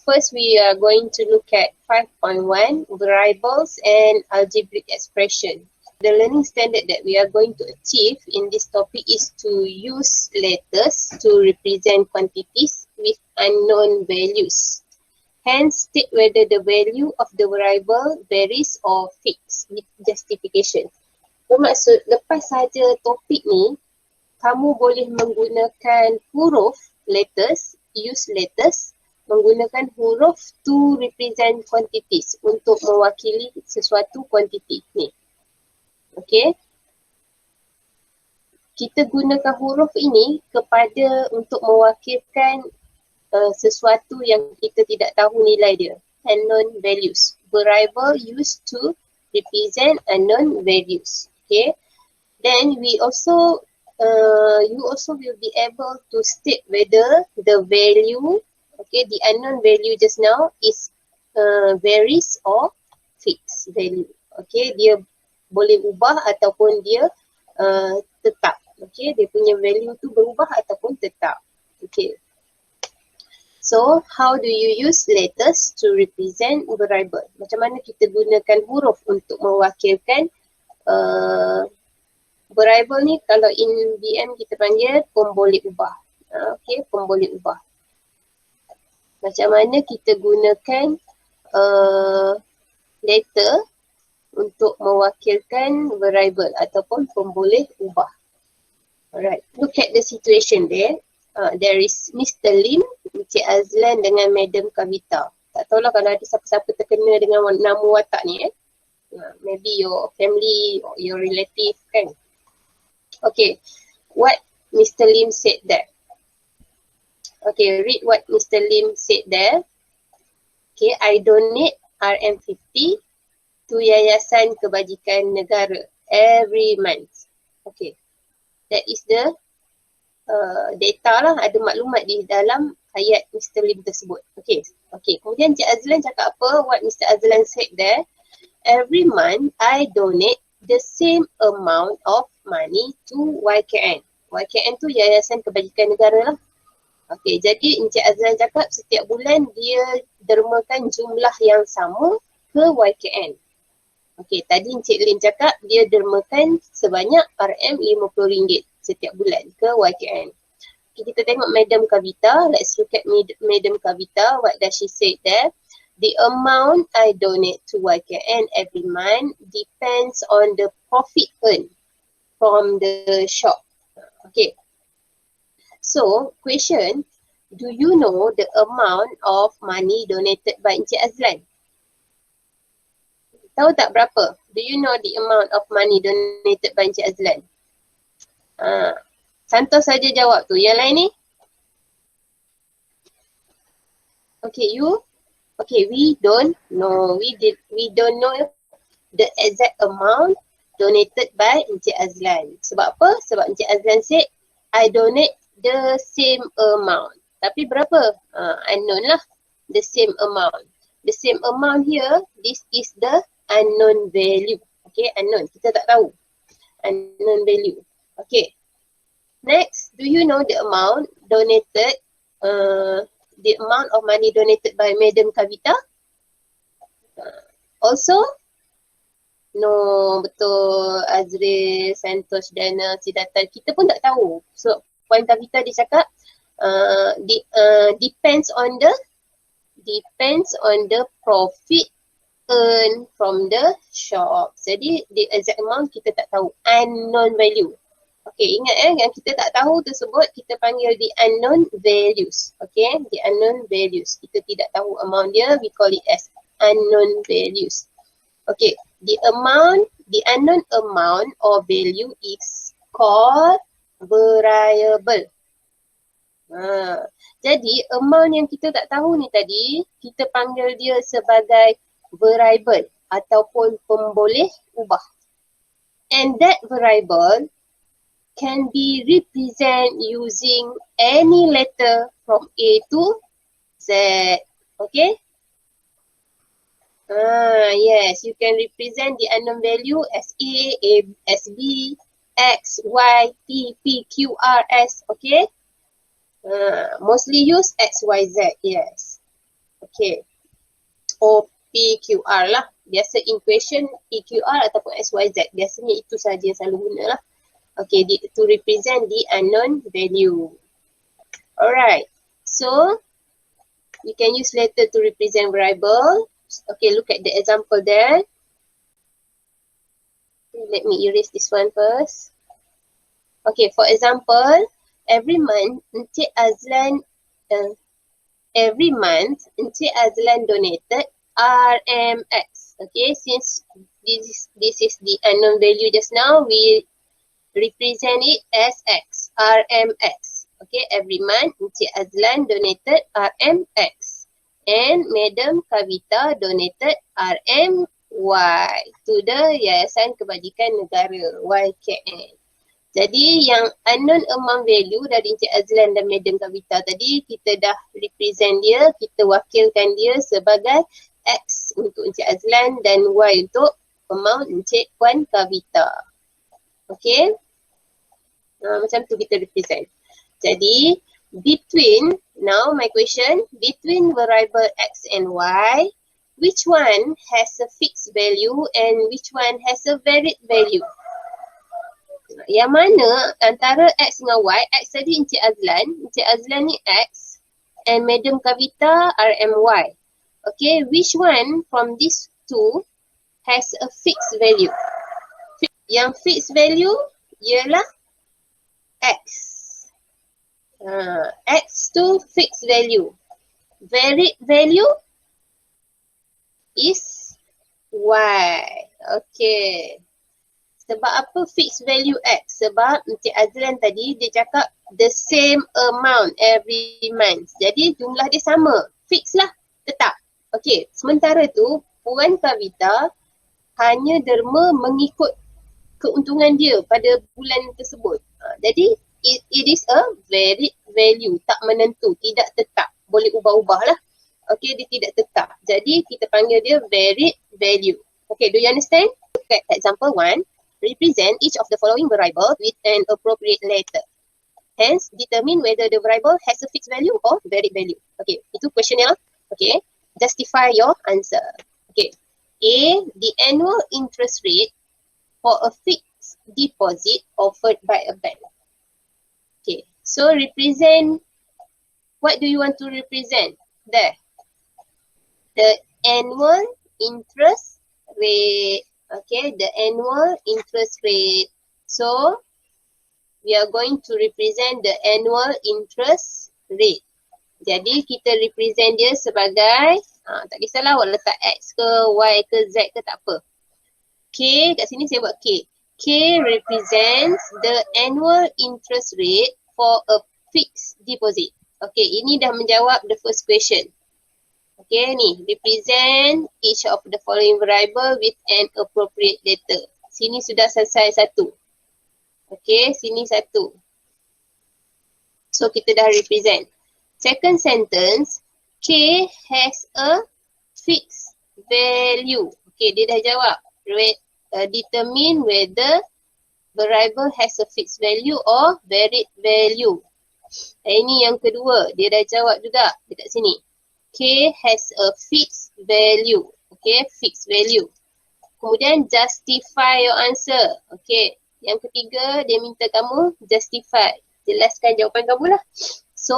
first we are going to look at 5.1 variables and algebraic expression. The learning standard that we are going to achieve in this topic is to use letters to represent quantities with unknown values. Hence, state whether the value of the variable varies or fixed with justification. Bermaksud, lepas saja topik ni, kamu boleh menggunakan huruf, letters, use letters, menggunakan huruf to represent quantities untuk mewakili sesuatu kuantiti ni. Okey. Kita gunakan huruf ini kepada untuk mewakilkan sesuatu yang kita tidak tahu nilai dia. Unknown values. Variable used to represent unknown values. Okay. Then we also, you also will be able to state whether the value, okay, the unknown value just now is varies or fixed value. Okay, dia boleh ubah ataupun dia tetap. Okay, dia punya value tu berubah ataupun tetap. Okay. So, how do you use letters to represent variable? Macam mana kita gunakan huruf untuk mewakilkan variable ni? Kalau in VM kita panggil pembolehubah. Okay, pembolehubah. Macam mana kita gunakan letter untuk mewakilkan variable ataupun pembolehubah. Alright, look at the situation there. There is Mr. Lim, Encik Azlan dengan Madam Kavita. Tak tahulah kalau ada siapa-siapa terkena dengan nama watak ni maybe your family or your relative kan. Okay, what Mr. Lim said there. Okay, read what Mr. Lim said there. Okay, I donate RM50 to Yayasan Kebajikan Negara every month. Okay, that is the data lah, ada maklumat di dalam ayat Mr. Lim tersebut. Okay, okay. Kemudian Cik Azlan cakap apa? What Mr. Azlan said there. Every month I donate the same amount of money to YKN. YKN tu Yayasan Kebajikan Negara lah. Okay, jadi Encik Azlan cakap setiap bulan dia dermakan jumlah yang sama ke YKN. Okay, tadi Encik Lim cakap dia dermakan sebanyak RM50 setiap bulan ke YKN. Okay, kita tengok Madam Kavita. Let's look at Madam Kavita. What does she say there? The amount I donate to YKN every month depends on the profit earned from the shop. Okay. So, question, do you know the amount of money donated by Encik Azlan? Tahu tak berapa? Do you know the amount of money donated by Encik Azlan? Santos saja jawab tu. Yang lain ni? Okay, you? Okay, we don't know. We don't know the exact amount donated by Encik Azlan. Sebab apa? Sebab Encik Azlan said, I donate the same amount. Tapi berapa? Unknown lah. The same amount. The same amount here, this is the unknown value. Okay, unknown. Kita tak tahu. Unknown value. Okay. Next, do you know the amount donated, the amount of money donated by Madam Kavita? Also, no, betul. Azril, Santosh, Dana, Siddhartha, kita pun tak tahu. So, Puan Kavita dia cakap, depends on the profit earned from the shop. Jadi, the exact amount kita tak tahu. Unknown value. Okay, ingat yang kita tak tahu tersebut kita panggil the unknown values. Okay, the unknown values. Kita tidak tahu amount dia, we call it as unknown values. Okay, the unknown amount or value is called variable. Jadi amount yang kita tak tahu ni tadi, kita panggil dia sebagai variable ataupun pembolehubah. And that variable can be represented using any letter from A to Z. Okay? Yes, you can represent the unknown value as A, as B, X, Y, T, P, Q, R, S. Okay? Mostly use X, Y, Z. Yes. Okay. Or PQR lah. Biasa in question PQR ataupun XYZ. Biasanya itu sahaja yang selalu guna lah. Okay, to represent the unknown value. Alright. So, you can use letter to represent variable. Okay, look at the example there. Let me erase this one first. Okay, for example, every month Encik Azlan donated RMX. Okay, since this is the unknown value just now, we represent it as X, RMX. Okay, every month Encik Azlan donated RMX. And Madam Kavita donated RMY to the Yayasan Kebajikan Negara, YKN. Jadi yang unknown amount value dari Encik Azlan dan Madam Kavita tadi, kita dah represent dia, kita wakilkan dia sebagai X untuk Encik Azlan dan Y untuk amount Encik Puan Kavita. Okay. Macam tu kita represent. Jadi, now my question, between variable X and Y, which one has a fixed value and which one has a varied value? Yang mana antara X dengan Y, X tadi Encik Azlan ni X and Madam Kavita RMY. Okay, which one from these two has a fixed value? Yang fixed value ialah X. X to fixed value. Varied value is Y. Okay. Sebab apa fixed value X? Sebab Encik Azlan tadi dia cakap the same amount every month. Jadi jumlah dia sama. Fix lah. Tetap. Okay. Sementara tu Puan Kavita hanya derma mengikut keuntungan dia pada bulan tersebut. Jadi it is a varied value. Tak menentu. Tidak tetap. Boleh ubah-ubah lah. Okay. Dia tidak tetap. Jadi kita panggil dia varied value. Okay. Do you understand? Look at example 1. Represent each of the following variable with an appropriate letter. Hence, determine whether the variable has a fixed value or varied value. Okay, itu questionnaire. Okay, justify your answer. Okay, A, the annual interest rate for a fixed deposit offered by a bank. Okay, so represent, what do you want to represent? There, the annual interest rate. Okay, the annual interest rate. So, we are going to represent the annual interest rate. Jadi, kita represent dia sebagai, tak kisahlah awak letak X ke, Y ke, Z ke, tak apa. K, kat sini saya buat K. K represents the annual interest rate for a fixed deposit. Okay, ini dah menjawab the first question. Okay, ni represent each of the following variable with an appropriate letter. Sini sudah selesai satu. Okay, sini satu. So kita dah represent. Second sentence, K has a fixed value. Okay, dia dah jawab. Determine whether variable has a fixed value or varied value. Ini yang kedua, dia dah jawab juga dekat sini. K has a fixed value. Okay, fixed value. Kemudian justify your answer. Okay, yang ketiga dia minta kamu justify. Jelaskan jawapan kamu lah. So,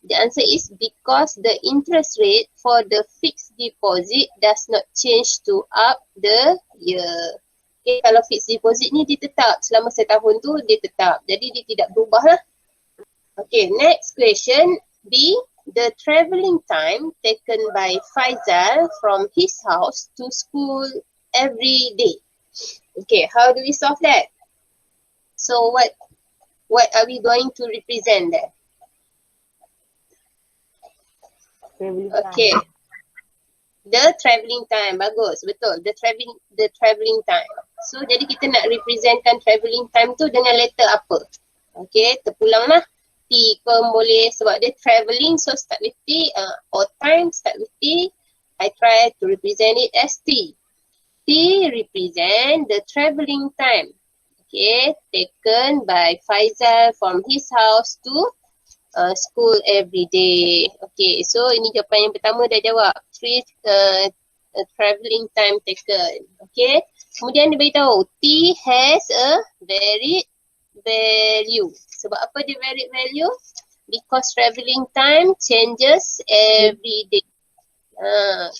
the answer is because the interest rate for the fixed deposit does not change throughout the year. Okay, kalau fixed deposit ni dia tetap. Selama setahun tu dia tetap. Jadi dia tidak berubah lah. Okay, next question. B. The travelling time taken by Faizal from his house to school every day. Okay, how do we solve that? So what are we going to represent there? Okay, the travelling time, bagus, betul. The travelling time. So jadi kita nak representkan travelling time tu dengan letter apa? Okay, terpulanglah. T pun boleh sebab dia travelling, so start with T, or time start with T. I try to represent it as T. T represent the travelling time. Okay, taken by Faizal from his house to School every day. Okay, so ini jawapan yang pertama dah jawab. 3 travelling time taken. Okay, kemudian dia beritahu T has a varied value. Sebab apa dia varied value? Because travelling time changes every day.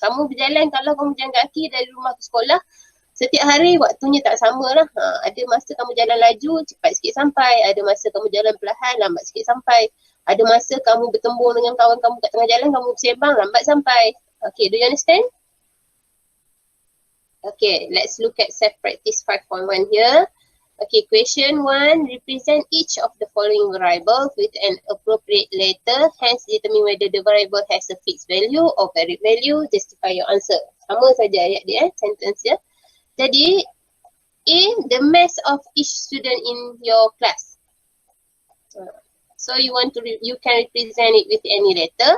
Kamu berjalan, kalau kamu berjalan kaki dari rumah ke sekolah, setiap hari waktunya tak sama lah. Ada masa kamu jalan laju, cepat sikit sampai. Ada masa kamu jalan perlahan, lambat sikit sampai. Ada masa kamu bertembung dengan kawan kamu kat tengah jalan, kamu bersembang, lambat sampai. Okay, do you understand? Okay, let's look at self practice 5.1 here. Okay, question 1, represent each of the following variable with an appropriate letter, hence determine whether the variable has a fixed value or varied value, justify your answer. Sama saja ayat dia, sentence dia. Jadi, A, the mass of each student in your class. So you can represent it with any letter.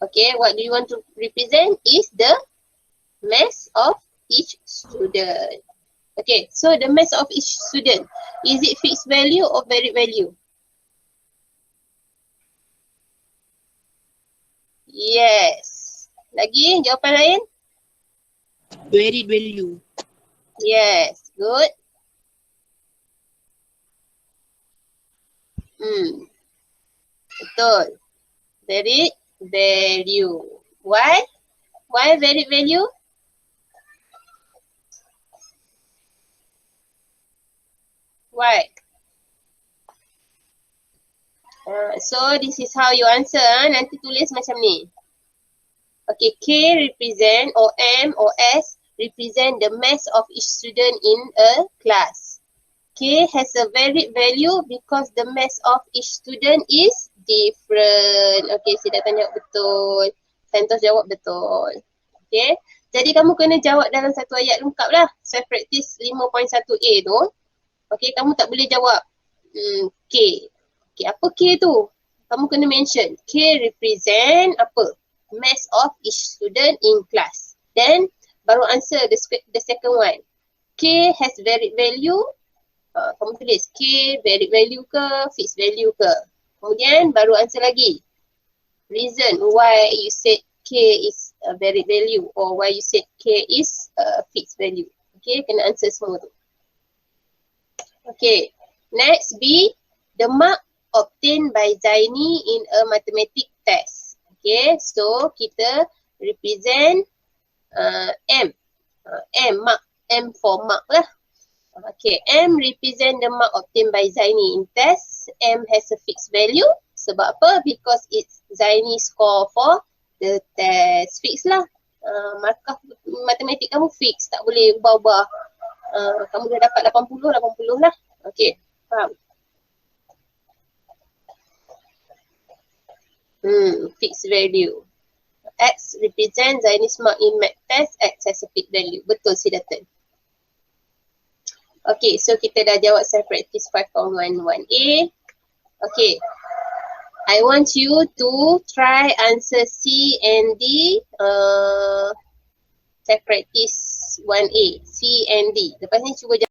Okay, what do you want to represent is the mass of each student. Okay, so the mass of each student, is it fixed value or varied value? Yes. Lagi jawapan lain? Varied value. Yes, good. Betul. Varied value. Why? Why varied value? Why? So this is how you answer. Nanti tulis macam ni. Okay, K represent or M or S represent the mass of each student in a class. K has a varied value because the mass of each student is different. Okay, saya datang jawab betul. Santos jawab betul. Okay, jadi kamu kena jawab dalam satu ayat lengkap lah. Self practice 5.1A tu. Okay, kamu tak boleh jawab K. Okay, apa K tu? Kamu kena mention. K represent apa? Mass of each student in class. Then, baru answer the second one. K has varied value. Kamu tulis K varied value ke, fixed value ke. Kemudian baru answer lagi. Reason why you said K is a varied value or why you said K is a fixed value. Okay, kena answer semua tu. Okay, next B, the mark obtained by Zaini in a mathematics test. Okay, so kita represent M. M for mark lah. Okay, M represent the mark obtained by Zaini in test. M has a fixed value. Sebab apa? Because it's Zaini score for the test. Fix lah. Markah matematik kamu fix. Tak boleh ubah-ubah. Kamu dah dapat 80 lah. Okay, faham? Fixed value. X represent Zaini's mark in math test. X has a fixed value. Betul si Datin. Okay, so kita dah jawab self practice 5.11A. Okay, I want you to try answer C and D. Self practice 1A, C and D. Lepas ni cuba